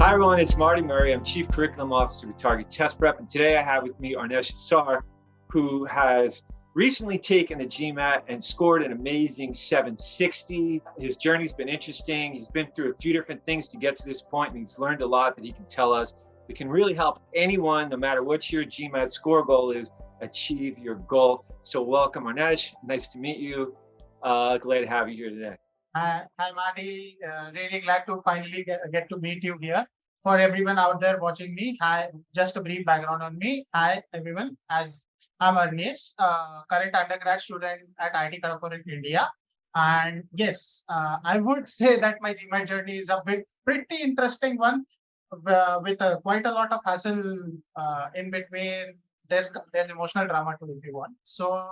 Hi everyone, it's Marty Murray. I'm Chief Curriculum Officer with Target Test Prep, and today I have with me Arnesh Issar, who has recently taken the GMAT and scored an amazing 760. His journey's been interesting. He's been through a few different things to get to this point, and he's learned a lot that he can tell us that can really help anyone, no matter what your GMAT score goal is, achieve your goal. So welcome, Arnesh. Nice to meet you. Glad to have you here today. Hi, Marty. Really glad to finally get to meet you here. For everyone out there watching me, hi. Just a brief background on me. Hi, everyone. As I'm Arnesh, current undergrad student at IIT Kharagpur in India. And yes, I would say that my GMAT journey is a pretty interesting one, with quite a lot of hassle in between. There's emotional drama too, if you want. So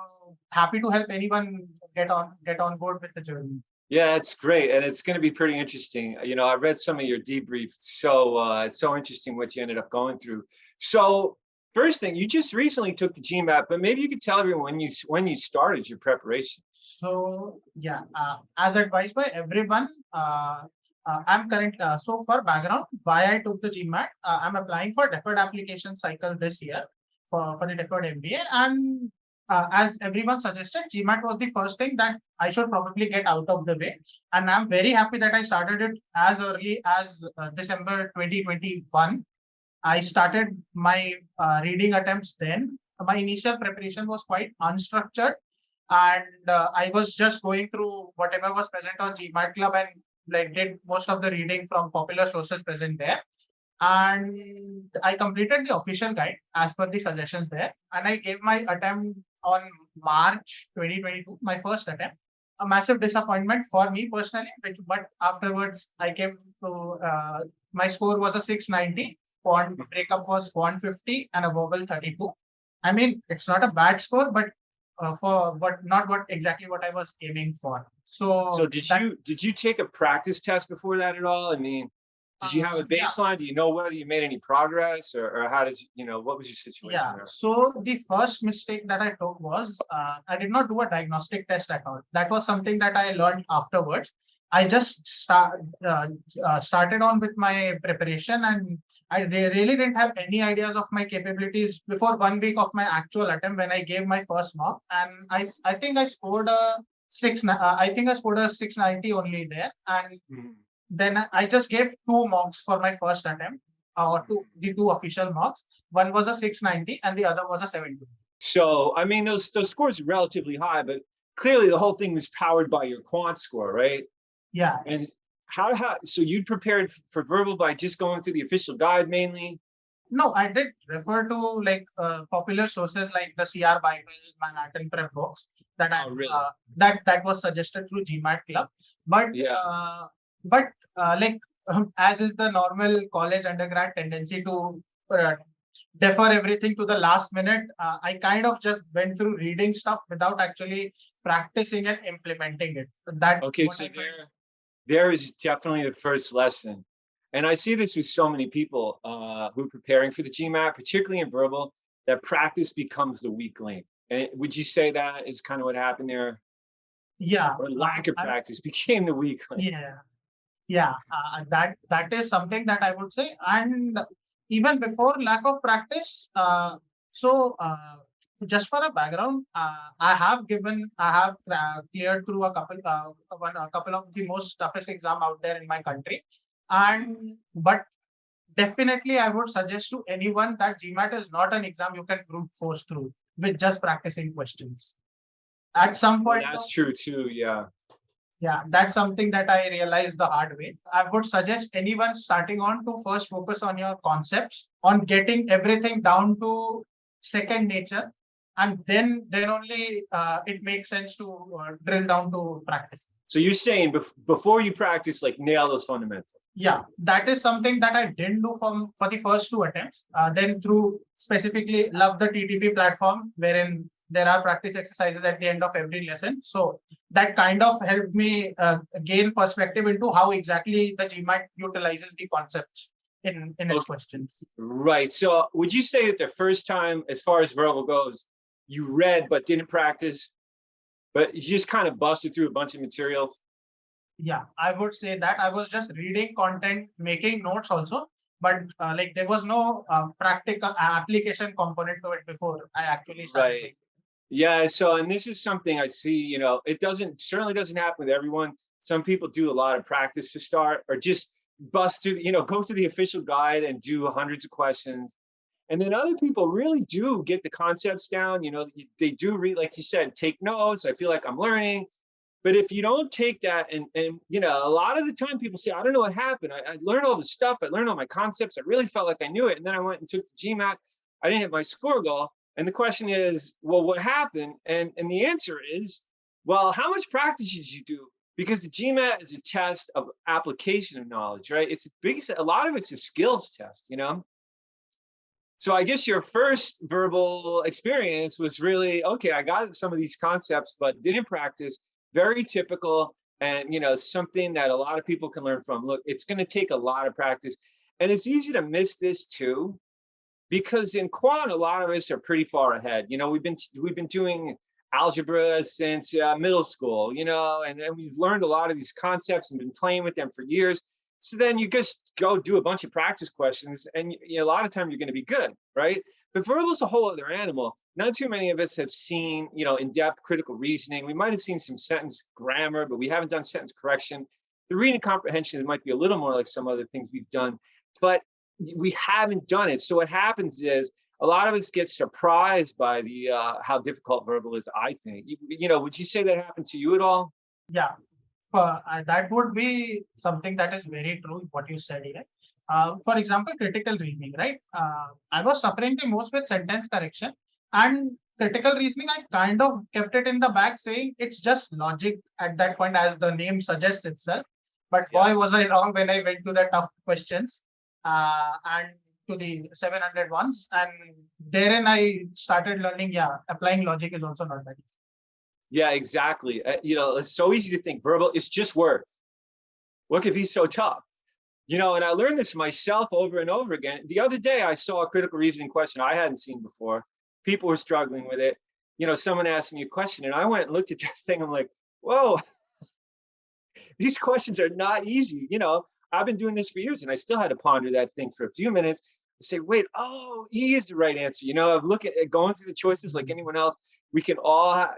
happy to help anyone get on board with the journey. Yeah, it's great, and it's going to be pretty interesting. You know, I read some of your debriefs, so it's so interesting what you ended up going through. So, first thing, you just recently took the GMAT, but maybe you could tell everyone when you started your preparation. So yeah, as advised by everyone, I'm current. So for background, why I took the GMAT, I'm applying for deferred application cycle this year for the deferred MBA, and as everyone suggested, GMAT was the first thing that I should probably get out of the way, and I'm very happy that I started it as early as December 2021. I started my reading attempts then. My initial preparation was quite unstructured, and I was just going through whatever was present on GMAT Club and like did most of the reading from popular sources present there. And I completed the official guide as per the suggestions there, and I gave my attempt on March 2022, my first attempt. A massive disappointment for me personally, but afterwards I came to my score was a 690. Quant breakup was quant 50 and a verbal 32. I mean, it's not a bad score, but for not what exactly what I was aiming for. So did you take a practice test before that at all? I mean, did you have a Yeah. baseline? Do you know whether you made any progress, or how did you, what was your situation Yeah. there? So the first mistake that I took was I did not do a diagnostic test at all. That was something that I learned afterwards. I just started on with my preparation, and I really didn't have any ideas of my capabilities before 1 week of my actual attempt when I gave my first mock. And I think I scored a I think I scored a 690 only there. And then I just gave two mocks for my first attempt, or the two official mocks. One was a 690 and the other was a 720. So I mean, those scores are relatively high, but clearly the whole thing was powered by your quant score, right? Yeah. And how so you prepared for verbal by just going through the official guide mainly? No, I did refer to like popular sources like the CR Bible, Manhattan Prep books that I Really? that was suggested through GMAT Club. But Yeah. Like as is the normal college undergrad tendency to defer everything to the last minute, I kind of just went through reading stuff without actually practicing and implementing it. That Okay, so there is definitely the first lesson. And I see this with so many people who are preparing for the GMAT, particularly in verbal, that practice becomes the weak link. And would you say that is kind of what happened there? Yeah. Or lack of practice became the weak link? Yeah, that is something that I would say. And even before lack of practice, just for a background, I have cleared through a couple of the most toughest exam out there in my country, and but definitely I would suggest to anyone that GMAT is not an exam you can brute force through with just practicing questions. At some Well, point, that's true too. Yeah. yeah, that's something that I realized the hard way. I would suggest anyone starting on to first focus on your concepts, on getting everything down to second nature, and then only it makes sense to drill down to practice. So you're saying before you practice, like nail those fundamentals. Yeah, that is something that I didn't do for the first two attempts. Then through specifically love the TTP platform, wherein there are practice exercises at the end of every lesson. So that kind of helped me gain perspective into how exactly the GMAT utilizes the concepts in its questions. Right. So would you say that the first time, as far as verbal goes, you read but didn't practice, but you just kind of busted through a bunch of materials? Yeah, I would say that I was just reading content, making notes also, but like there was no practical application component to it before I actually started doing Right. Yeah. So, and this is something I see, it certainly doesn't happen with everyone. Some people do a lot of practice to start or just bust through, go through the official guide and do hundreds of questions. And then other people really do get the concepts down. They do read, like you said, take notes. I feel like I'm learning. But if you don't take that a lot of the time people say, I don't know what happened. I learned all the stuff. I learned all my concepts. I really felt like I knew it. And then I went and took the GMAT. I didn't hit my score goal. And the question is, well, what happened? And the answer is, well, how much practice did you do? Because the GMAT is a test of application of knowledge, right? It's the biggest, a lot of it's a skills test. So I guess your first verbal experience was really, okay, I got some of these concepts, but didn't practice. Very typical, and something that a lot of people can learn from. Look, it's going to take a lot of practice, and it's easy to miss this too, because in quant, a lot of us are pretty far ahead. We've been doing algebra since middle school, and we've learned a lot of these concepts and been playing with them for years. So then you just go do a bunch of practice questions, and a lot of time you're going to be good, right? But verbal's a whole other animal. Not too many of us have seen, in-depth critical reasoning. We might have seen some sentence grammar, but we haven't done sentence correction. The reading comprehension might be a little more like some other things we've done, but we haven't done it. So what happens is a lot of us get surprised by the how difficult verbal is. I think, would you say that happened to you at all? Yeah, that would be something that is very true, what you said here. For example, critical reasoning, right? I was suffering the most with sentence correction, and critical reasoning, I kind of kept it in the back, saying it's just logic at that point, as the name suggests itself. But Yeah. boy, was I wrong when I went to the tough questions and to the 700 ones. And therein I started learning, yeah, applying logic is also not that easy. Yeah, exactly. It's so easy to think verbal. It's just words. What could be so tough? And I learned this myself over and over again. The other day, I saw a critical reasoning question I hadn't seen before. People were struggling with it. Someone asked me a question, and I went and looked at that thing. I'm like, whoa, these questions are not easy. I've been doing this for years, and I still had to ponder that thing for a few minutes and say, wait, oh, E is the right answer. I'm looking at going through the choices like anyone else. We can all,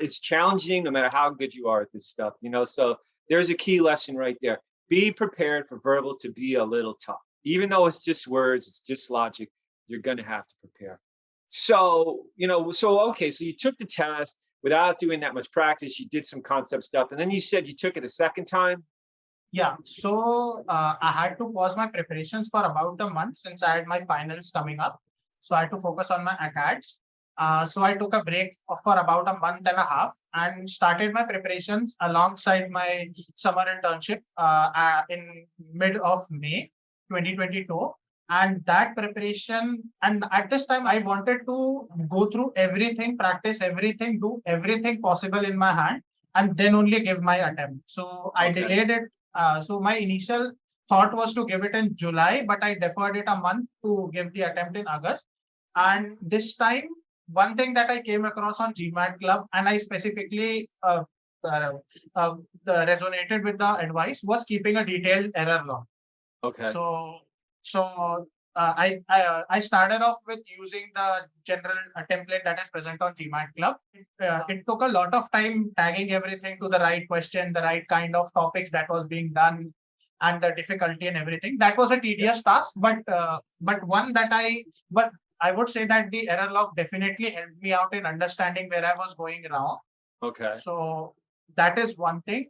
it's challenging no matter how good you are at this stuff, so there's a key lesson right there. Be prepared for verbal to be a little tough. Even though it's just words, it's just logic, you're going to have to prepare. So, okay, so you took the test without doing that much practice. You did some concept stuff, and then you said you took it a second time. Yeah, so I had to pause my preparations for about a month since I had my finals coming up. So I had to focus on my ACADS. So I took a break for about a month and a half and started my preparations alongside my summer internship in mid of May 2022. And that preparation, and at this time, I wanted to go through everything, practice everything, do everything possible in my hand, and then only give my attempt. So I delayed it. So my initial thought was to give it in July, but I deferred it a month to give the attempt in August. And this time, one thing that I came across on GMAT Club, and I specifically resonated with the advice, was keeping a detailed error log. Okay. So I started off with using the general template that is present on GMAT Club. It took a lot of time tagging everything to the right question, the right kind of topics that was being done, and the difficulty and everything. That was a tedious task, but one that but I would say that the error log definitely helped me out in understanding where I was going wrong. Okay. So that is one thing.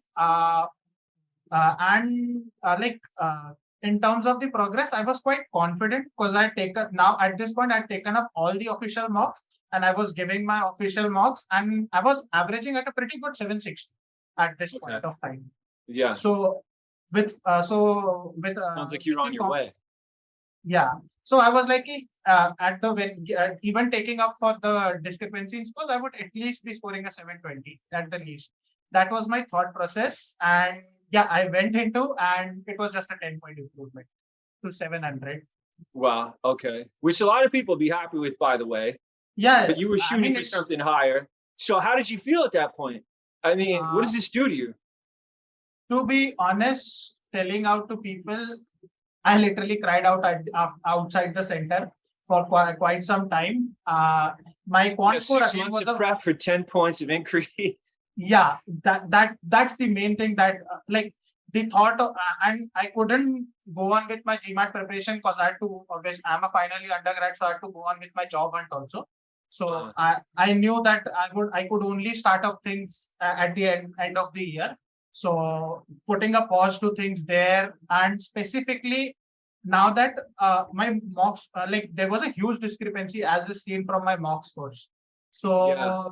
In terms of the progress, I was quite confident because at this point, I'd taken up all the official mocks and I was giving my official mocks and I was averaging at a pretty good 760 at this point of time. Yeah. So sounds like you're on your way. Yeah. So I was like, even taking up for the discrepancy in scores, I would at least be scoring a 720 at the least. That was my thought process. And yeah, I went into, and it was just a 10-point improvement to 700. Wow. Okay. Which a lot of people be happy with, by the way. Yeah. But you were shooting for something higher. So how did you feel at that point? I mean, what does this do to you? To be honest, telling out to people, I literally cried out outside the center for quite some time. My quant score 6 again months was of prep for 10 points of increase. yeah, that's the main thing that like the thought of, and I couldn't go on with my GMAT preparation because I had to obviously I'm a final year undergrad, so I had to go on with my job hunt also. So I knew that I could only start up things at the end of the year. So putting a pause to things there, and specifically now that my mocks like there was a huge discrepancy as is seen from my mock scores. So Yeah.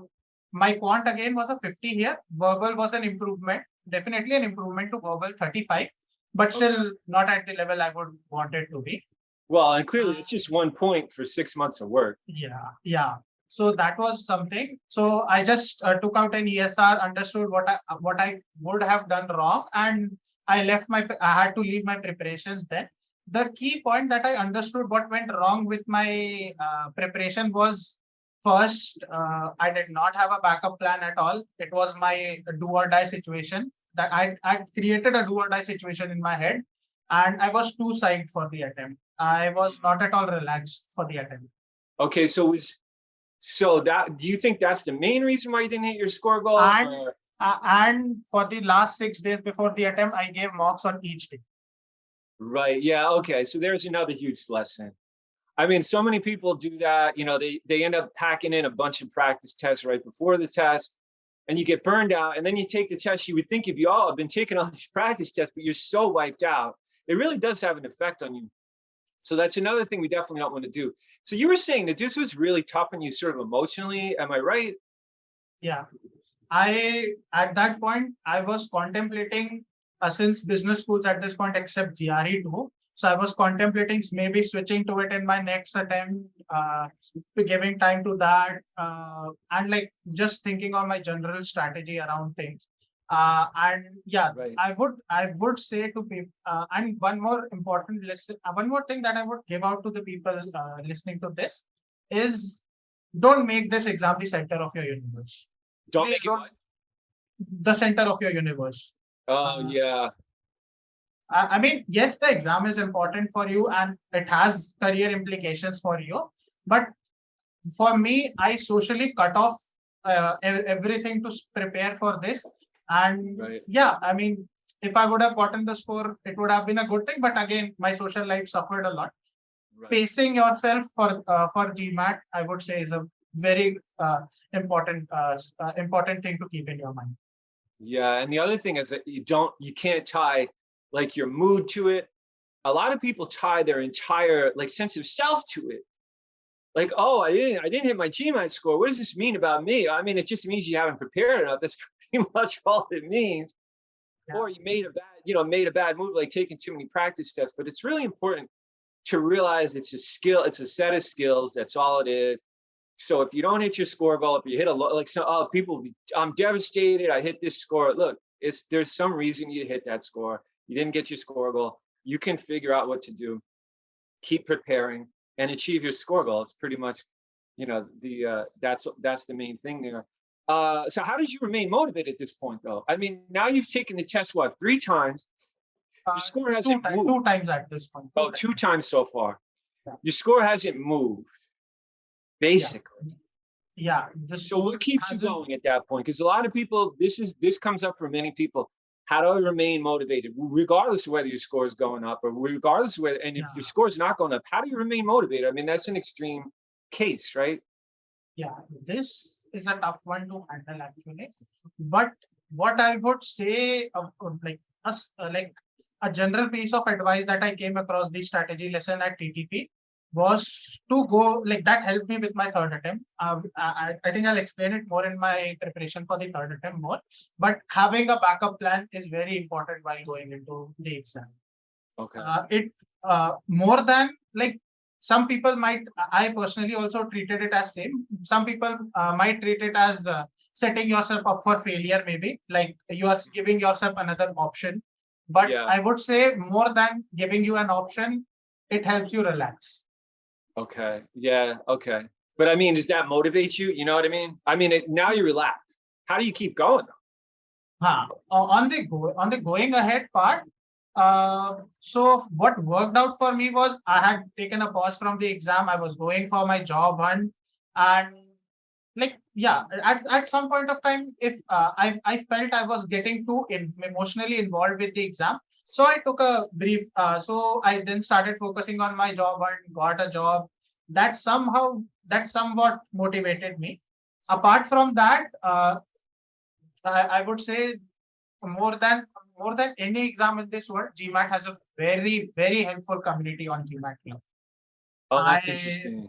my quant again was a 50 here. Verbal was an improvement, definitely an improvement to verbal 35, but still not at the level I would want it to be. Well, and clearly it's just 1 point for 6 months of work. Yeah. So that was something. So I just took out an ESR, understood what I would have done wrong, and I had to leave my preparations then. The key point that I understood what went wrong with my preparation was first, I did not have a backup plan at all. It was my do or die situation that I created a do or die situation in my head, and I was too psyched for the attempt. I was not at all relaxed for the attempt. Okay, so that do you think that's the main reason why you didn't hit your score goal? And for the last 6 days before the attempt, I gave mocks on each day. Right. Yeah. Okay. So there's another huge lesson. I mean, so many people do that. They end up packing in a bunch of practice tests right before the test, and you get burned out. And then you take the test. You would think if you all have been taking all these practice tests, but you're so wiped out, it really does have an effect on you. So that's another thing we definitely don't want to do. So you were saying that this was really tough on you sort of emotionally. Am I right? Yeah. At that point, I was contemplating, since business schools at this point accept GRE too. So I was contemplating maybe switching to it in my next attempt, giving time to that, and like just thinking on my general strategy around things. And yeah, Right. I would say to people, and one more important lesson, one more thing that I would give out to the people listening to this is don't make this exam the center of your universe. Don't Please make it what? the center of your universe. Oh, yeah. I mean, yes, the exam is important for you and it has career implications for you. But for me, I socially cut off everything to prepare for this. And Right. yeah, I mean, if I would have gotten the score, it would have been a good thing. But again, my social life suffered a lot. Right. Pacing yourself for GMAT, I would say, is a very important thing to keep in your mind. Yeah, and the other thing is that you can't tie like your mood to it. A lot of people tie their entire like sense of self to it. Like, oh, I didn't hit my GMAT score. What does this mean about me? I mean, it just means you haven't prepared enough. That's pretty much all it means. Yeah. Or you made a bad move, like taking too many practice tests. But it's really important to realize it's a skill, it's a set of skills. That's all it is. So if you don't hit your score goal, if you hit I'm devastated. I hit this score. Look, there's some reason you hit that score. You didn't get your score goal. You can figure out what to do. Keep preparing and achieve your score goal. It's pretty much, that's the main thing there. So how did you remain motivated at this point, though? I mean, now you've taken the test 3 times. Your score hasn't moved. 2 times at this point. 2 times so far. Yeah. Your score hasn't moved. Basically. Yeah. So what keeps you going at that point? Because a lot of people, this comes up for many people. How do I remain motivated, regardless of whether your score is going up or regardless of if your score is not going up? How do you remain motivated? I mean, that's an extreme case, right? Yeah, this is a tough one to handle actually. But what I would say, like a general piece of advice that I came across the strategy lesson at TTP was to go like that helped me with my third attempt. I think I'll explain it more in my preparation for the third attempt more. But having a backup plan is very important while going into the exam. Okay. More than like some people might. I personally also treated it as same. Some people might treat it as setting yourself up for failure. Maybe like you are giving yourself another option. But I would say more than giving you an option, it helps you relax. Okay. Yeah. Okay. But I mean, does that motivate you? You know what I mean? I mean, now you're relaxed. How do you keep going? On the going ahead part, So what worked out for me was I had taken a pause from the exam. I was going for my job hunt, and like yeah, at some point of time, if I felt I was getting too emotionally involved with the exam, so I took a brief. So I then started focusing on my job and got a job. That somewhat motivated me. Apart from that, I would say more than more than any exam in this world, GMAT has a very helpful community on GMAT Club. Oh, that's I interesting.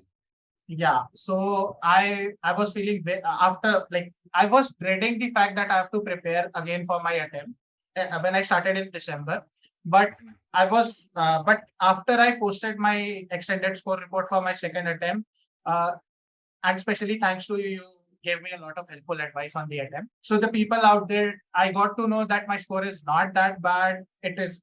Yeah, so I was feeling after, like, I was dreading the fact that I have to prepare again for my attempt when I started in December. But but after I posted my extended score report for my second attempt, uh, and especially thanks to you, you gave me a lot of helpful advice on the attempt. So the people out there, I got to know that my score is not that bad. It's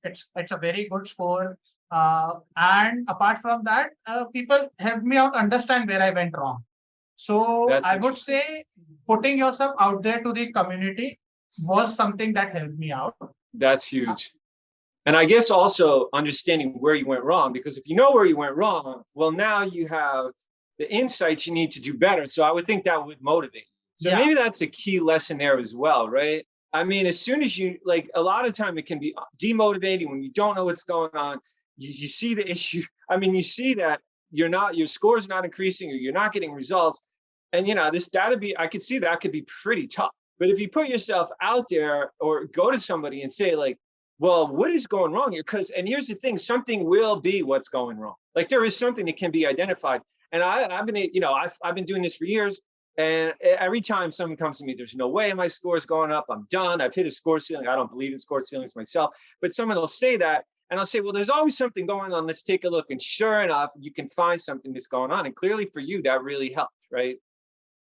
a very good score. And apart from that, people helped me out understand where I went wrong. So That's I would interesting. say putting yourself out there to the community was something that helped me out. That's Uh, huge. And I guess also understanding where you went wrong, because if you know where you went wrong, well, now you have the insights you need to do better. So I would think that would motivate. So yeah, maybe that's a key lesson there as well, right? I mean, as soon as you like, a lot of time it can be demotivating when you don't know what's going on. You see the issue. I mean, you see that your score is not increasing or you're not getting results. And this that'd be I could see that could be pretty tough. But if you put yourself out there or go to somebody and say, like, well, what is going wrong here? And here's the thing, something will be what's going wrong. Like there is something that can be identified. And I've been, I've been doing this for years. And every time someone comes to me, there's no way my score is going up. I'm done. I've hit a score ceiling. I don't believe in score ceilings myself. But someone will say that. And I'll say, well, there's always something going on. Let's take a look. And sure enough, you can find something that's going on. And clearly for you, that really helped, right?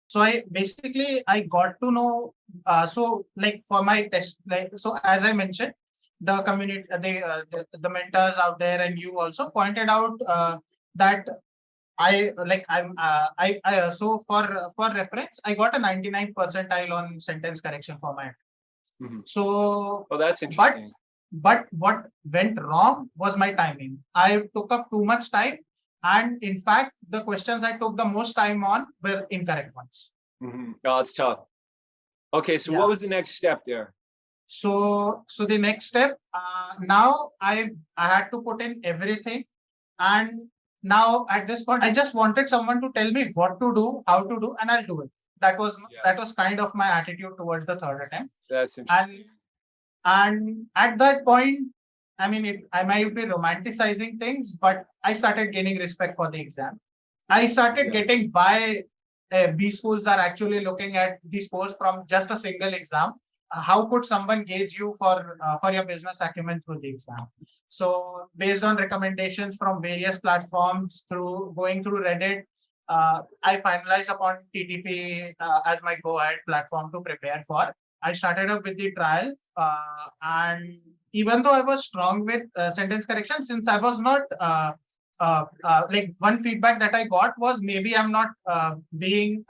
so I got to know. So like for my test, like, so as I mentioned, the community, the mentors out there, and you also pointed out that I like I so for reference, I got a 99 percentile on sentence correction for my. Mhm. So, Oh, that's but interesting. what went wrong was my timing. I took up too much time, and in fact, the questions I took the most time on were incorrect ones. Oh, it's tough. Okay, so what Yeah. was the next step there? So the next step, now I had to put in everything, and now at this point, I just wanted someone to tell me what to do, how to do, and I'll do it. Yeah, That was kind of my attitude towards the third attempt. that's And interesting. at that point, I mean, I might be romanticizing things, but I started gaining respect for the exam. I started Yeah. getting why B schools are actually looking at the scores from just a single exam. How could someone gauge you for your business acumen through the exam? So, based on recommendations from various platforms, through going through Reddit, I finalized upon TTP as my go-ahead platform to prepare for. I started up with the trial, and even though I was strong with sentence correction, since I was not like, one feedback that I got was maybe I'm not being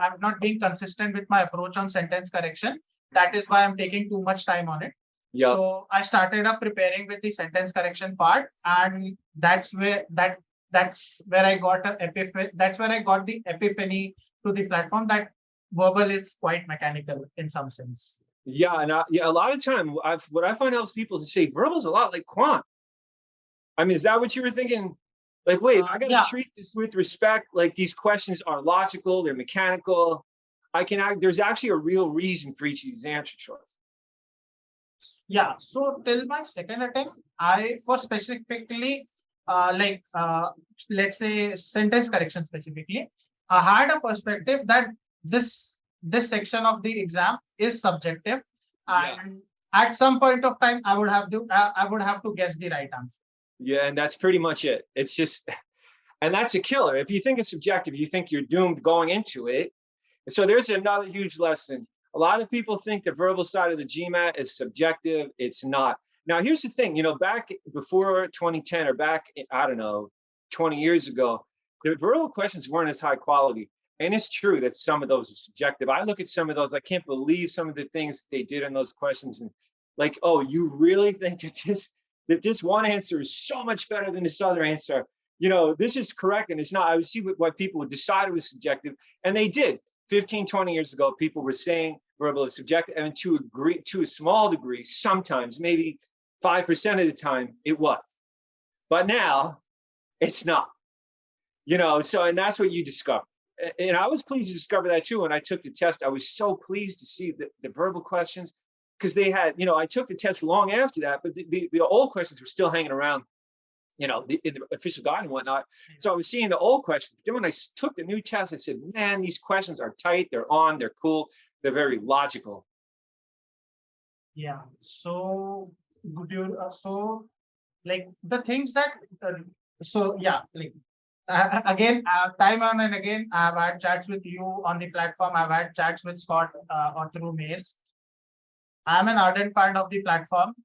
consistent with my approach on sentence correction. That is why I'm taking too much time on it. Yep. So I started up preparing with the sentence correction part, and that's where I got a epiphany. That's where I got the epiphany to the platform that verbal is quite mechanical in some sense. Yeah, and yeah, a lot of time, what I find helps people is to say verbal's a lot like quant. I mean, is that what you were thinking? Like, wait, I got to Yeah, treat this with respect. Like, these questions are logical, they're mechanical. There's actually a real reason for each of these answer choices. yeah. So till my second attempt, I for specifically like let's say sentence correction specifically, I had a perspective that this section of the exam is subjective, Yeah. and at some point of time, I would have to guess the right answer. Yeah, and that's pretty much it. It's just, and that's a killer. If you think it's subjective, you think you're doomed going into it. So there's another huge lesson. A lot of people think the verbal side of the GMAT is subjective. It's not. Now, here's the thing, back before 2010 or back, I don't know, 20 years ago, the verbal questions weren't as high quality. And it's true that some of those are subjective. I look at some of those, I can't believe some of the things they did in those questions. And like, oh, you really think that that this one answer is so much better than this other answer. This is correct and it's not. I would see why people would decide it was subjective, and they did. 15, 20 years ago, people were saying verbal is subjective, and to a small degree, sometimes, maybe 5% of the time, it was. But now, it's not. And that's what you discover. And I was pleased to discover that too. When I took the test, I was so pleased to see the verbal questions, because they had, I took the test long after that, but the old questions were still hanging around, in the official guide and whatnot. So I was seeing the old questions. Then when I took the new test, I said, man, these questions are tight, they're cool, they're very logical. Yeah. So, like the things that, again, time on and again, I've had chats with you on the platform. I've had chats with Scott or through mails. I'm an ardent fan of the platform.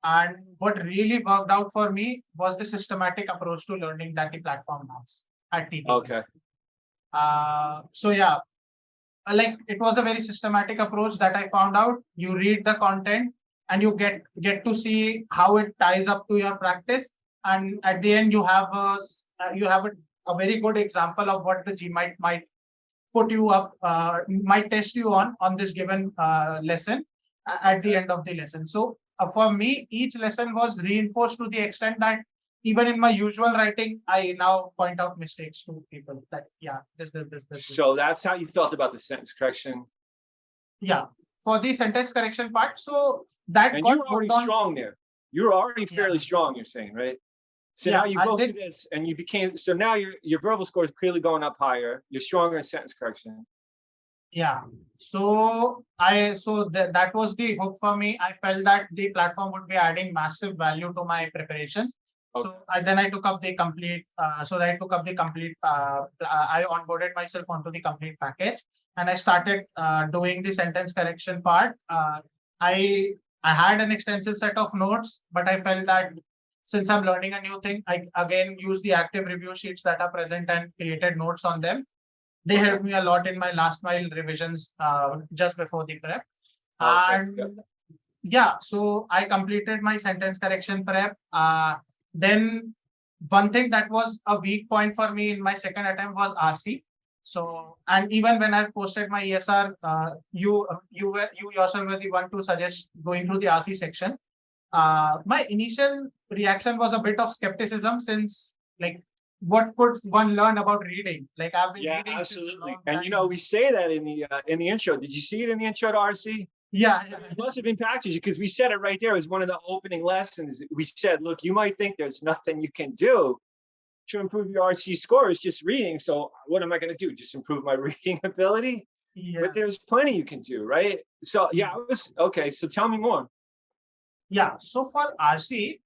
And what really worked out for me was the systematic approach to learning that the platform has at TTP. Okay. Like it was a very systematic approach that I found out. You read the content and you get to see how it ties up to your practice. And at the end, you have a very good example of what the GMAT might put you up, might test you on this given lesson at the end of the lesson. So for me, each lesson was reinforced to the extent that even in my usual writing, I now point out mistakes to people that, this. So that's how you felt about the sentence correction? Yeah, for the sentence correction part. So that. And you were already strong there. You were already fairly strong, you're saying, right? So now you go through this and you became, so now your verbal score is clearly going up higher. You're stronger in sentence correction. Yeah. So that was the hook for me. I felt that the platform would be adding massive value to my preparations. Okay. So I took up the complete. I onboarded myself onto the complete package, and I started doing the sentence correction part. I had an extensive set of notes, but I felt that since I'm learning a new thing, I again use the active review sheets that are present and created notes on them. They helped me a lot in my last mile revisions just before the prep. So I completed my sentence correction prep. Then one thing that was a weak point for me in my second attempt was RC. So, and even when I posted my ESR, you yourself were the one to suggest going through the RC section. My initial reaction was a bit of skepticism, since what could one learn about reading? Like I've been reading. Absolutely. And we say that in the intro. Did you see it in the intro to RC? Yeah. It must have been packaged, because we said it right there as one of the opening lessons. We said, look, you might think there's nothing you can do to improve your RC score. It's just reading. So what am I going to do? Just improve my reading ability? Yeah. But there's plenty you can do, right? So okay. So tell me more. Yeah. So for RC,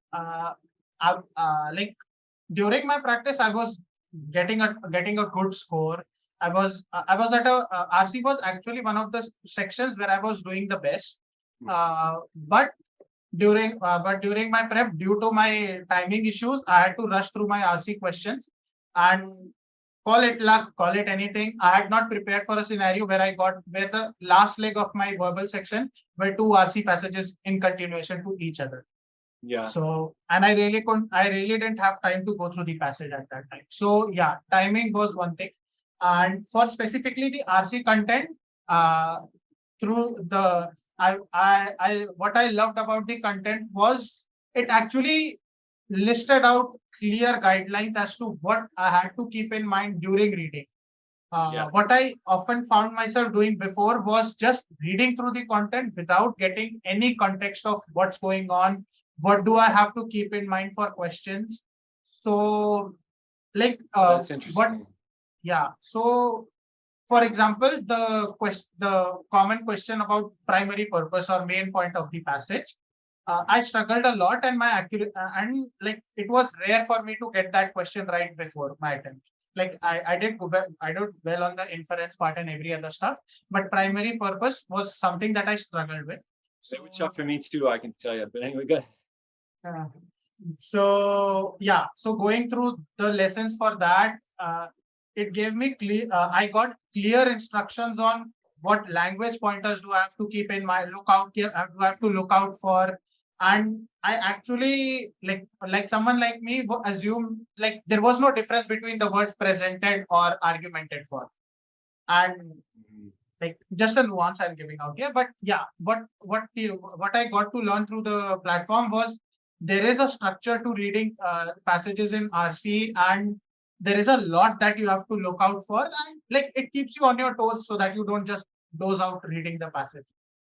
during my practice, I was getting a good score. I was at RC was actually one of the sections where I was doing the best. But during my prep, due to my timing issues, I had to rush through my RC questions, and call it luck, call it anything. I had not prepared for a scenario where the last leg of my verbal section were two RC passages in continuation to each other. Yeah. So, and I really didn't have time to go through the passage at that time. So yeah, timing was one thing. And for specifically the RC content, what I loved about the content was it actually listed out clear guidelines as to what I had to keep in mind during reading. What I often found myself doing before was just reading through the content without getting any context of what's going on. What do I have to keep in mind for questions? So, that's interesting. So, for example, the common question about primary purpose or main point of the passage, I struggled a lot, and it was rare for me to get that question right before my attempt. I did well on the inference part and every other stuff, but primary purpose was something that I struggled with. So, which up for me too, I can tell you. But anyway, go ahead. So going through the lessons for that, it gave me I got clear instructions on what language pointers do I have to keep in mind, do I have to look out for, And I actually like someone like me assumed like there was no difference between the words presented or argumented for. And like just a nuance I'm giving out here. But yeah, what I got to learn through the platform was there is a structure to reading passages in RC, and there is a lot that you have to look out for, and like it keeps you on your toes so that you don't just doze out reading the passage.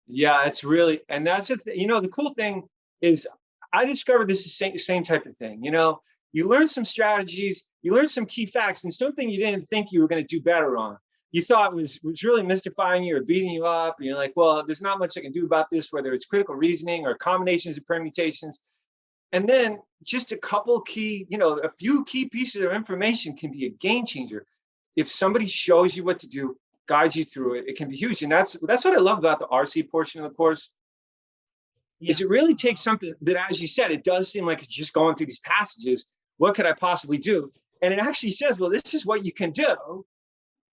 Yeah, it's really, and that's the cool thing is I discovered this is same type of thing. You learn some strategies, you learn some key facts, and something you didn't think you were going to do better on. You thought was really mystifying you or beating you up. And you're like, well, there's not much I can do about this, whether it's critical reasoning or combinations of permutations. And then just a few key pieces of information can be a game changer. If somebody shows you what to do, guides you through it, it can be huge. And that's what I love about the RC portion of the course. Yeah. Is it really takes something that, as you said, it does seem like it's just going through these passages. What could I possibly do? And it actually says, well, this is what you can do.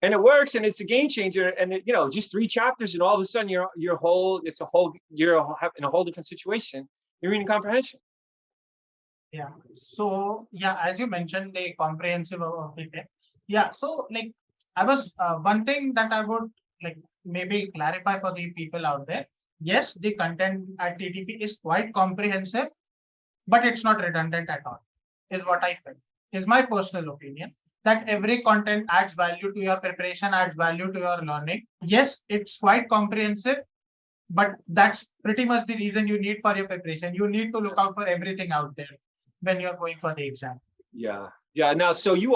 And it works, and it's a game changer. And just 3 chapters, and all of a sudden you're in a whole different situation. You're reading comprehension. Yeah. So yeah, as you mentioned, the comprehensive of it. Yeah. So like I was one thing that I would like maybe clarify for the people out there. Yes, the content at TTP is quite comprehensive, but it's not redundant at all, is what I feel. Is my personal opinion that every content adds value to your preparation, adds value to your learning. Yes, it's quite comprehensive, but that's pretty much the reason you need for your preparation. You need to look out for everything out there when you're going for the exam. Yeah. Now, so you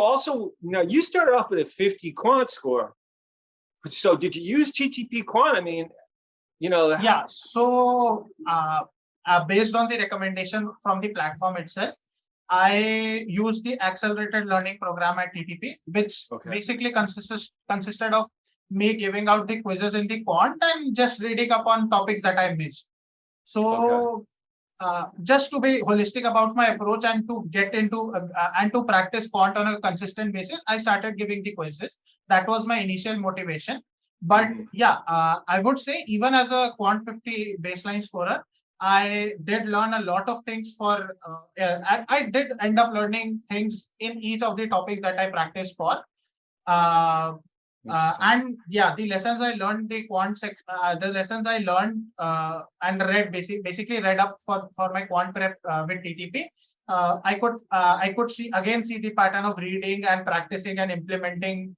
started off with a 50 quant score. So did you use TTP quant? I mean, Yeah. So based on the recommendation from the platform itself, I used the accelerated learning program at TTP, which basically consisted of me giving out the quizzes in the quant and just reading up on topics that I missed. So just to be holistic about my approach and to get into and to practice quant on a consistent basis, I started giving the quizzes. That was my initial motivation. But yeah, I would say even as a quant 50 baseline scorer, I did learn a lot of things I did end up learning things in each of the topics that I practiced for. And yeah, the lessons I learned, the lessons I learned and read basically read up for my quant prep with TTP. I could see the pattern of reading and practicing and implementing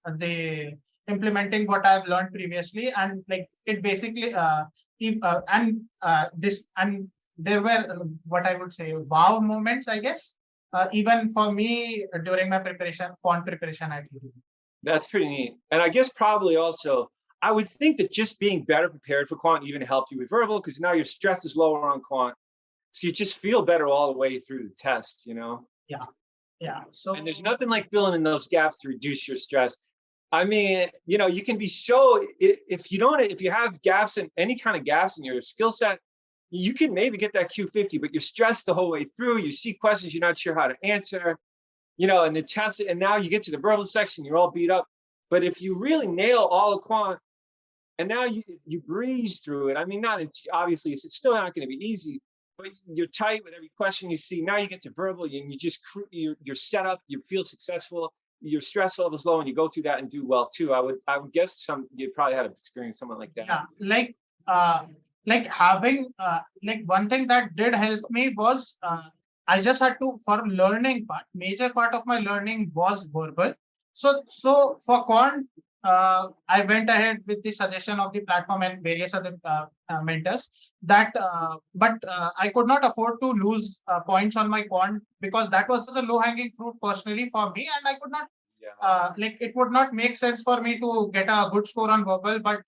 what I've learned previously, and like it basically there were what I would say wow moments, I guess, even for me during my quant preparation at TTP. That's pretty neat. And I guess probably also, I would think that just being better prepared for quant even helped you with verbal, because now your stress is lower on quant. So you just feel better all the way through the test, Yeah. So, and there's nothing like filling in those gaps to reduce your stress. I mean, you can be if you have gaps in any kind of gaps in your skill set, you can maybe get that Q50, but you're stressed the whole way through. You see questions you're not sure how to answer. And the test, and now you get to the verbal section, you're all beat up. But if you really nail all the quant, and now you breeze through it. I mean, obviously it's still not going to be easy, but you're tight with every question you see. Now you get to verbal, and you're set up. You feel successful. Your stress level is low, and you go through that and do well too. I would guess you probably had experience something like that. Yeah, like having one thing that did help me was. I just had to, for learning part, major part of my learning was verbal. So for quant, I went ahead with the suggestion of the platform and various other mentors but I could not afford to lose points on my quant, because that was the low hanging fruit personally for me. And I could not, it would not make sense for me to get a good score on verbal, but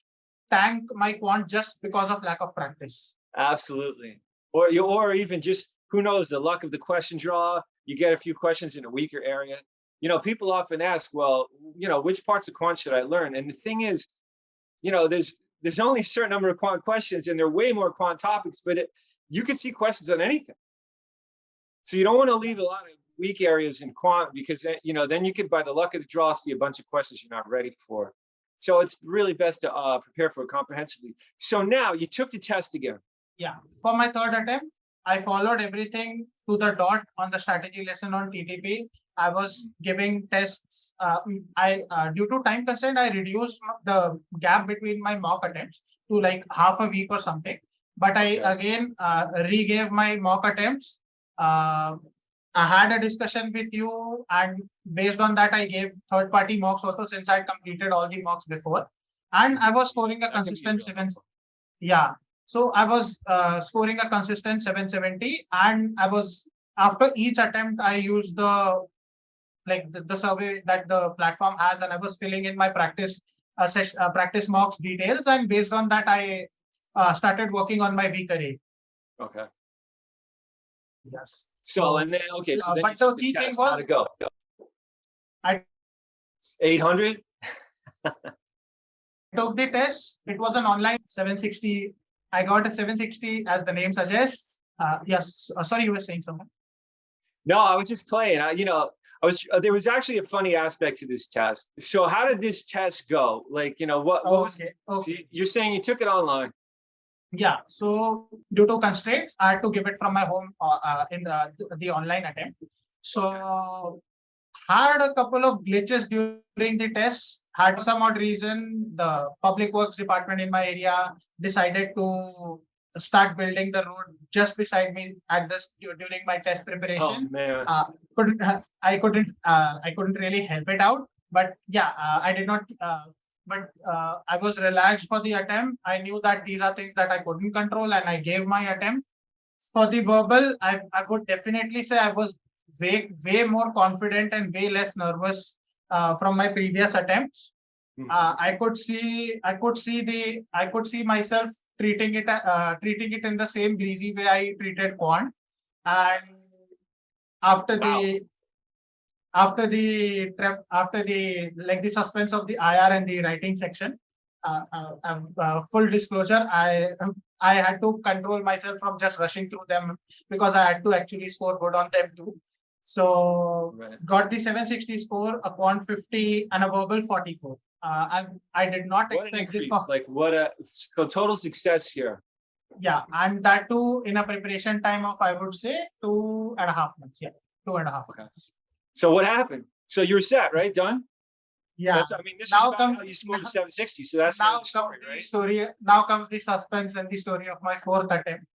tank my quant just because of lack of practice. Absolutely. Or even just, who knows, the luck of the question draw, you get a few questions in a weaker area. People often ask, well, which parts of quant should I learn? And the thing is, there's only a certain number of quant questions, and there are way more quant topics, but you can see questions on anything. So you don't want to leave a lot of weak areas in quant, because then you could, by the luck of the draw, see a bunch of questions you're not ready for. So it's really best to prepare for it comprehensively. So now you took the test again. Yeah. For my third attempt, I followed everything to the dot on the strategy lesson on TTP. I was giving tests. I due to time constraint, I reduced the gap between my mock attempts to like half a week or something. But I again regave my mock attempts. I had a discussion with you, and based on that, I gave third-party mocks also since I completed all the mocks before, and I was scoring a consistent 7. Yeah, so I was scoring a consistent 770, and I was after each attempt I used the survey that the platform has, and I was filling in my practice mocks details, and based on that I started working on my weaker rate. Okay. Yes. So and then so then but the key thing was how'd it go? I 800. took the test. It was an online 760. I got a 760 as the name suggests. Yes. Sorry, you were saying something. No, I was just playing. There was actually a funny aspect to this test. So how did this test go? Like, what was Okay. so you're saying you took it online? Yeah. So due to constraints, I had to give it from my home in the online attempt. So had a couple of glitches during the test. Had some odd reason, the public works department in my area decided to start building the road just beside me at this during my test Oh preparation. man. I couldn't really help it out. But yeah, I did not. But I was relaxed for the attempt. I knew that these are things that I couldn't control, and I gave my attempt. For the verbal, I would definitely say I was way more confident and way less nervous from my previous attempts. I could see myself treating it in the same breezy way I treated quant. And after the the suspense of the IR and the writing section, full disclosure, I had to control myself from just rushing through them because I had to actually score good on them too. So got the 760 score, a quant 50, and a verbal 44. I did not expect this. Like so total success here. Yeah, and that too in a preparation time of, I would say, 2.5 months. Yeah, 2.5 months. So what happened? So you were set, right? Done? Yeah. This is about how you scored a 760. So that's now the story, right? Now comes the suspense and the story of my fourth attempt.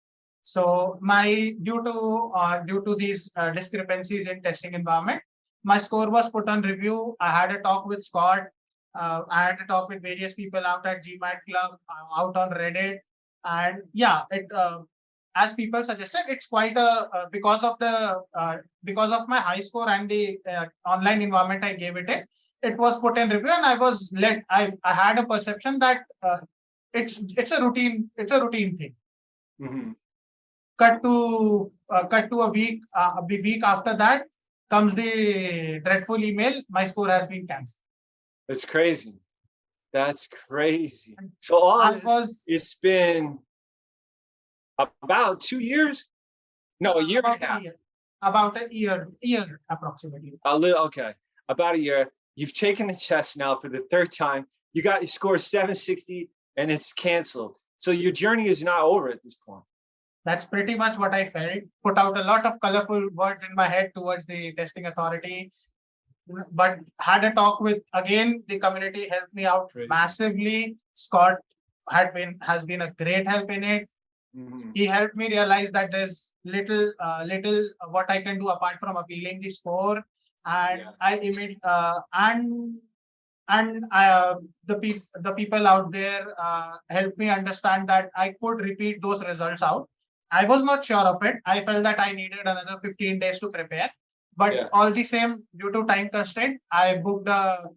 So due to these discrepancies in testing environment, my score was put on review. I had a talk with Scott. I had a talk with various people out at GMAT Club, out on Reddit, and yeah, as people suggested, it's quite because of my high score and the online environment I gave it in. It was put in review, and I had a perception that it's a routine thing. Mm-hmm. Cut to a week after that comes the dreadful email: my score has been cancelled. That's crazy. So all this, it's been about 2 years. No, a year and a half. About a year approximately. About a year. You've taken the test now for the third time. You got your score 760, and it's canceled. So your journey is not over at this point. That's pretty much what I felt. Put out a lot of colorful words in my head towards the testing authority, but had a talk with, again, the community helped me out massively. Scott has been a great help in it. Mm-hmm. He helped me realize that there's little what I can do apart from appealing the score, and the people out there helped me understand that I could repeat those results out. I was not sure of it. I felt that I needed another 15 days to prepare, but all the same, due to time constraint, I booked a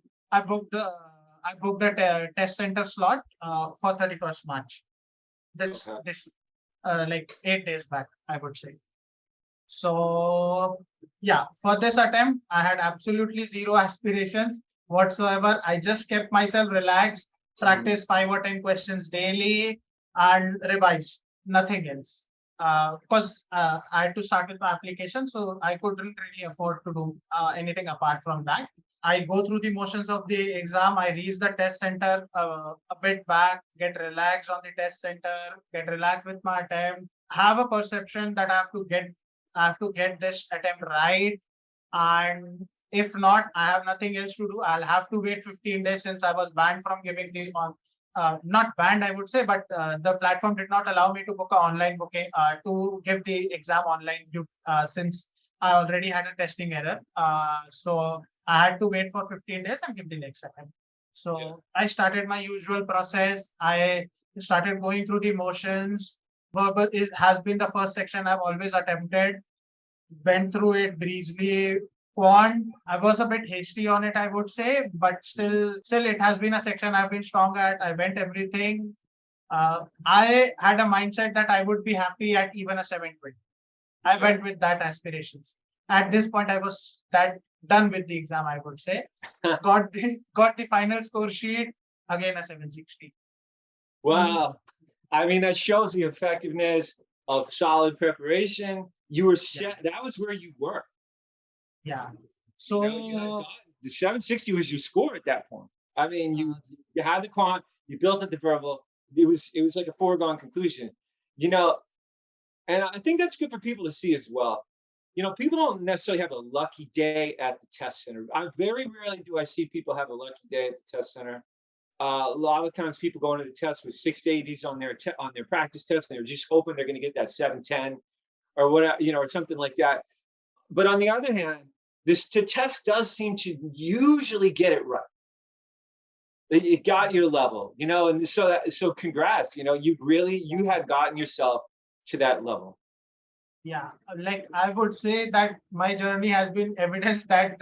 test center slot for 31st March. This like 8 days back, I would say. So yeah, for this attempt, I had absolutely zero aspirations whatsoever. I just kept myself relaxed, practice 5 or 10 questions daily, and revise. Nothing else. Because I had to start with my application, so I couldn't really afford to do anything apart from that. I go through the motions of the exam. I reach the test center a bit back, get relaxed on the test center, get relaxed with my attempt, have a perception that I have to get this attempt right. And if not, I have nothing else to do. I'll have to wait 15 days since I was banned from giving the on. Not banned, I would say, but the platform did not allow me to book an online booking to give the exam online since I already had a testing error. So I had to wait for 15 days and give the next attempt. So I started my usual process. I started going through the motions. Verbal has been the first section I've always attempted. Went through it breezily. Quant, I was a bit hasty on it, I would say, but still it has been a section I've been strong at. I went everything. I had a mindset that I would be happy at even a 720. I went with that aspirations. At this point, I was that done with the exam, I would say. got the final score sheet, again a 760. Wow. I mean, that shows the effectiveness of solid preparation. You were set. Yeah. That was where you were. Yeah. So the 760 was your score at that point. I mean, you had the quant, you built up the verbal. It was like a foregone conclusion, you know. And I think that's good for people to see as well. You know, people don't necessarily have a lucky day at the test center. Very rarely do I see people have a lucky day at the test center. A lot of times people go into the test with 680s on their practice test, and they're just hoping they're going to get that 710 or whatever, you know, or something like that. But on the other hand, the test does seem to usually get it right. It got your level, you know, and so congrats, you know, you had gotten yourself to that level. Yeah, like I would say that my journey has been evidence that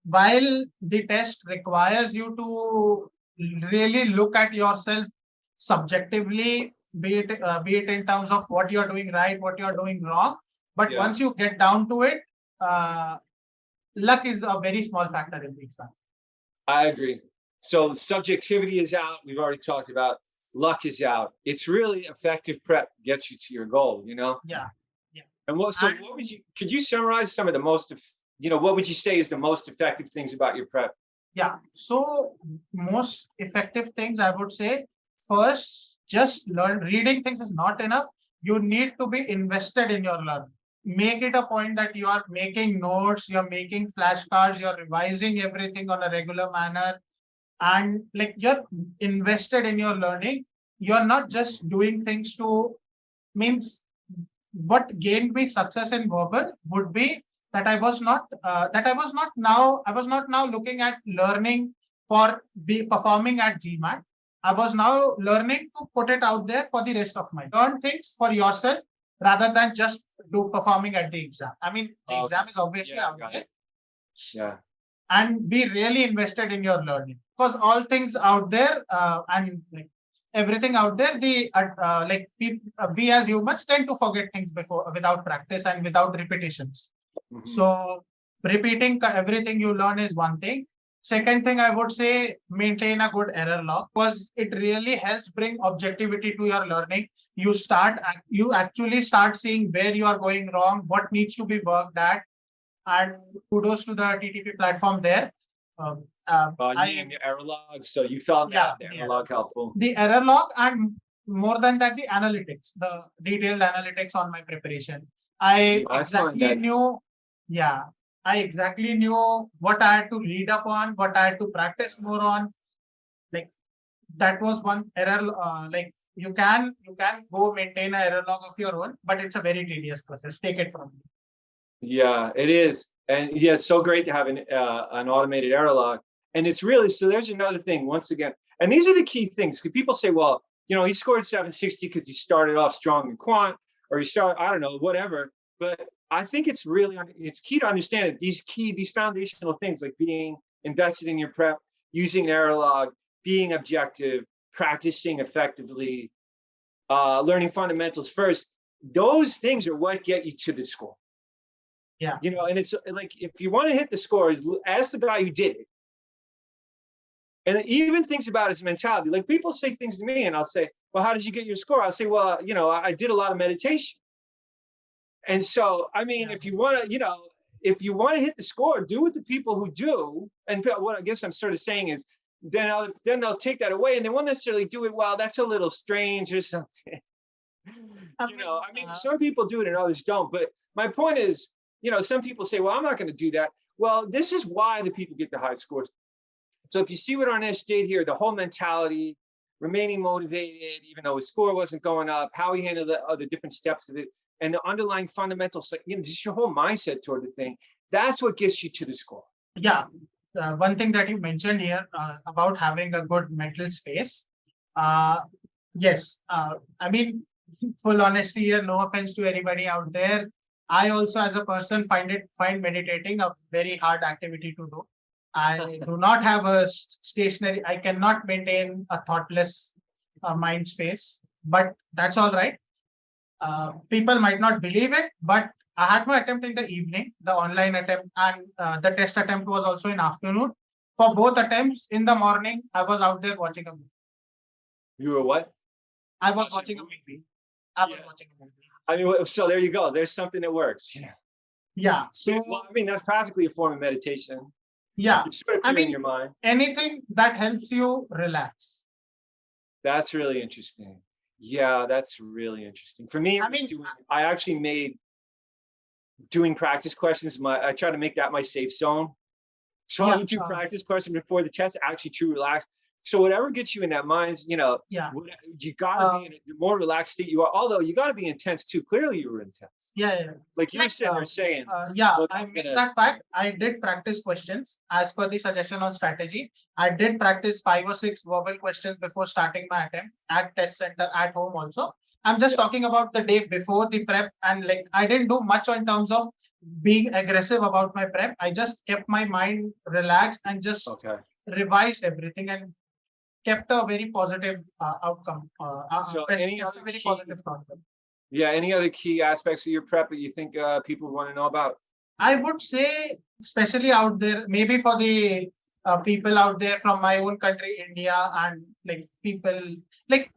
while the test requires you to really look at yourself subjectively, be it in terms of what you're doing right, what you're doing wrong, but once you get down to it, luck is a very small factor in the exam. I agree. So subjectivity is out. We've already talked about luck is out. It's really effective prep gets you to your goal, you know? Yeah. And what could you summarize some of the most, you know, what would you say is the most effective things about your prep? Yeah. So most effective things, I would say, first, just reading things is not enough. You need to be invested in your learning. Make it a point that you are making notes, you're making flashcards, you're revising everything on a regular manner, and like you're invested in your learning. You're not just doing things to means what gained me success in verbal would be that I was not now looking at learning for performing at GMAT. I was now learning to put it out there for the rest of my learn things for yourself rather than just do performing at the exam. I mean, the exam is obviously out there. Yeah. And be really invested in your learning because all things out there and like everything out there, we as humans tend to forget things without practice and without repetitions. Mm-hmm. So repeating everything you learn is one thing. Second thing, I would say maintain a good error log because it really helps bring objectivity to your learning. You actually start seeing where you are going wrong, what needs to be worked at, and kudos to the TTP platform there. The error log, so you found that the error log helpful. The error log and more than that, the analytics, the detailed analytics on my preparation. I exactly knew what I had to read up on, what I had to practice more on. Like that was one error. Like you can go maintain an error log of your own, but it's a very tedious process. Take it from me. Yeah, it is. And yeah, it's so great to have an automated error log. And it's really, so there's another thing once again. And these are the key things. Because people say, well, you know, he scored 760 because he started off strong in quant, or I don't know, whatever. But I think it's key to understand that these foundational things like being invested in your prep, using an error log, being objective, practicing effectively, learning fundamentals first, those things are what get you to the score. Yeah. You know, and it's like, if you want to hit the score, ask the guy who did it. And even thinks about his mentality. Like people say things to me and I'll say, well, how did you get your score? I'll say, well, you know, I did a lot of meditation. And so, I mean, if you want to, you know, if you want to hit the score, do what the people who do. And what I guess I'm sort of saying is, then they'll take that away, and they won't necessarily do it well. That's a little strange or something. I mean, some people do it and others don't. But my point is, some people say, well, I'm not going to do that. Well, this is why the people get the high scores. So if you see what Arnesh did here, the whole mentality, remaining motivated, even though his score wasn't going up, how he handled the other different steps of it, and the underlying fundamentals, just your whole mindset toward the thing, that's what gets you to the score. Yeah. One thing that you mentioned here about having a good mental space. Yes. I mean, full honesty here, no offense to anybody out there. I also, as a person, find meditating a very hard activity to do. I do not have a stationary, I cannot maintain a thoughtless mind space, but that's all right. People might not believe it, but I had my attempt in the evening, the online attempt, and the test attempt was also in afternoon. For both attempts, in the morning, I was out there watching a movie. You were what? I was watching a movie. I was watching a movie. I mean, so there you go. There's something that works. Yeah. So, I mean, that's practically a form of meditation. Yeah. It's sort of clearing your mind. Anything that helps you relax. That's really interesting. Yeah, that's really interesting. For me, I actually made doing practice questions. I try to make that my safe zone. So I would do practice questions before the test, actually true relax. So whatever gets you in that mind, you gotta be in a more relaxed state you are. Although you gotta be intense too. Clearly you were intense. Yeah. Like you were sitting there saying. I missed that fact. I did practice questions as per the suggestion on strategy. I did practice 5 or 6 verbal questions before starting my attempt at test center at home also. I'm just talking about the day before the prep, and I didn't do much in terms of being aggressive about my prep. I just kept my mind relaxed and just revised everything and kept a very positive outcome. Any other key aspects of your prep that you think people want to know about? I would say, especially out there, maybe for the people out there from my own country, India, and people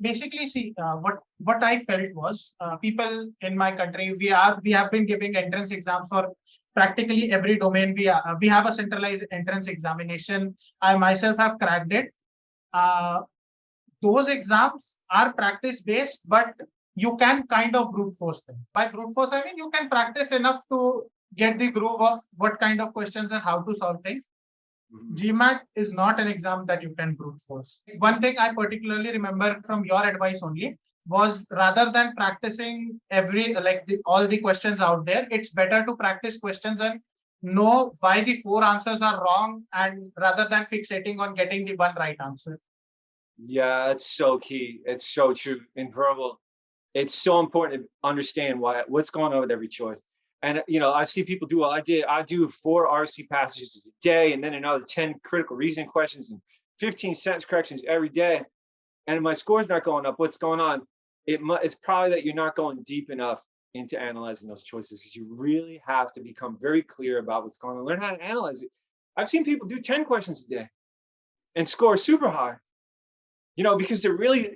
basically see what I felt was people in my country, we have been giving entrance exams for practically every domain. We have a centralized entrance examination. I myself have cracked it. Those exams are practice based, but you can kind of brute force them. By brute force, I mean you can practice enough to get the groove of what kind of questions and how to solve things. GMAT is not an exam that you can brute force. One thing I particularly remember from your advice only was, rather than practicing all the questions out there, it's better to practice questions and know why the 4 answers are wrong, and rather than fixating on getting the one right answer. Yeah, it's so key. It's so true. In verbal, it's so important to understand what's going on with every choice. And I see people do I do 4 RC passages a day, and then another 10 critical reasoning questions and 15 sentence corrections every day. And my score's not going up. What's going on? It's probably that you're not going deep enough into analyzing those choices, because you really have to become very clear about what's going on. Learn how to analyze it. I've seen people do 10 questions a day and score super high, because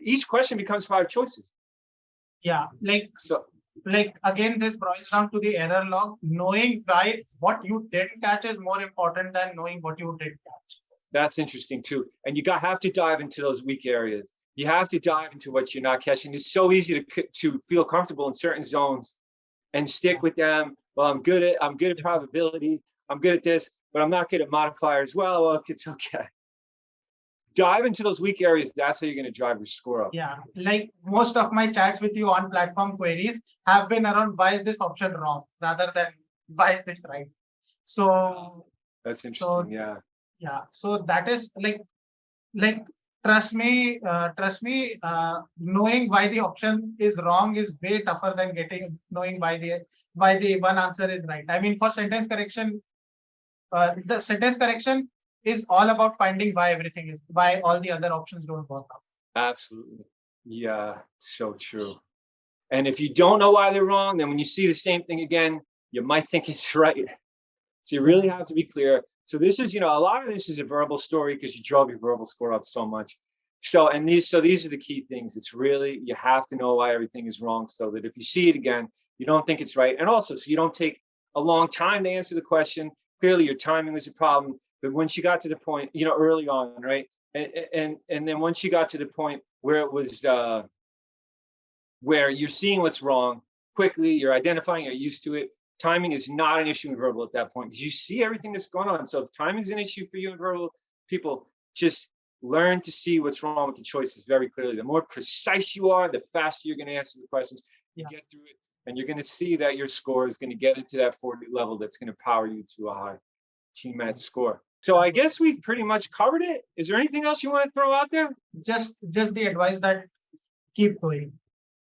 each question becomes 5 choices. Yeah. Again, this boils down to the error log. Knowing what you didn't catch is more important than knowing what you did catch. That's interesting too. And you have to dive into those weak areas. You have to dive into what you're not catching. It's so easy to feel comfortable in certain zones and stick with them. Well, I'm good at probability. I'm good at this, but I'm not good at modifiers. Well, it's okay. Dive into those weak areas. That's how you're going to drive your score up. Yeah. Most of my chats with you on platform queries have been around, why is this option wrong, rather than why is this right? So that's interesting. Yeah. So that is trust me, knowing why the option is wrong is way tougher than knowing why the one answer is right. I mean, for sentence correction, the sentence correction is all about finding why all the other options don't work out. Absolutely. Yeah, so true. And if you don't know why they're wrong, then when you see the same thing again, you might think it's right. So you really have to be clear. So this is, a lot of this is a verbal story, because you drove your verbal score up so much. So these are the key things. It's really, you have to know why everything is wrong, so that if you see it again, you don't think it's right. And also, so you don't take a long time to answer the question. Clearly your timing was a problem, but once you got to the point, early on, right? And then once you got to the point where it was, where you're seeing what's wrong quickly, you're identifying, you're used to it. Timing is not an issue in verbal at that point because you see everything that's going on. So if timing is an issue for you in verbal, people just learn to see what's wrong with the choices very clearly. The more precise you are, the faster you're going to answer the questions. You get through it, and you're going to see that your score is going to get into that 40 level that's going to power you to a high GMAT score. So I guess we've pretty much covered it. Is there anything else you want to throw out there? Just the advice that keep going.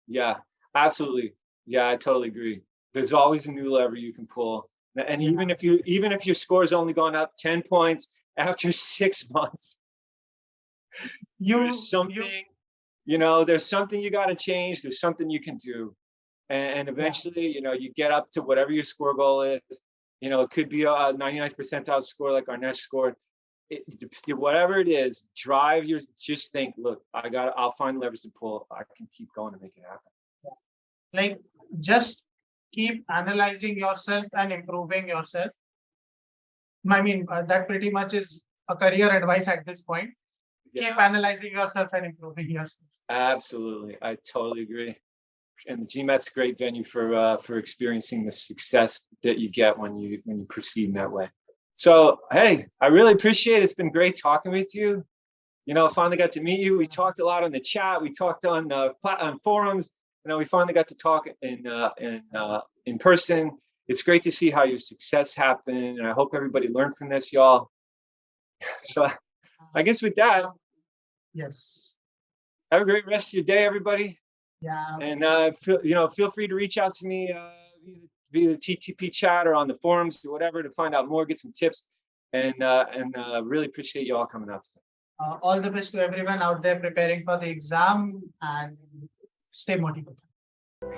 Yeah, absolutely. Yeah, I totally agree. There's always a new lever you can pull. And even if your score's only gone up 10 points after 6 months, there's something you got to change. There's something you can do. And eventually, you get up to whatever your score goal is. It could be a 99th percentile score like Arnesh scored. Whatever it is, just think, look, I'll find levers to pull. I can keep going to make it happen. Like, just keep analyzing yourself and improving yourself. I mean, that pretty much is a career advice at this point. Yeah. Keep analyzing yourself and improving yourself. Absolutely. I totally agree. And the GMAT's a great venue for experiencing the success that you get when you proceed in that way. So, hey, I really appreciate it. It's been great talking with you. I finally got to meet you. We talked a lot on the chat. We talked on forums. We finally got to talk in person. It's great to see how your success happened, and I hope everybody learned from this, y'all. So, I guess with that, yes. Have a great rest of your day, everybody. Yeah. And feel free to reach out to me via the TTP chat or on the forums or whatever to find out more, get some tips, and really appreciate you all coming out today. All the best to everyone out there preparing for the exam, and stay motivated.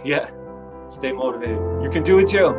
Yeah, stay motivated. You can do it too.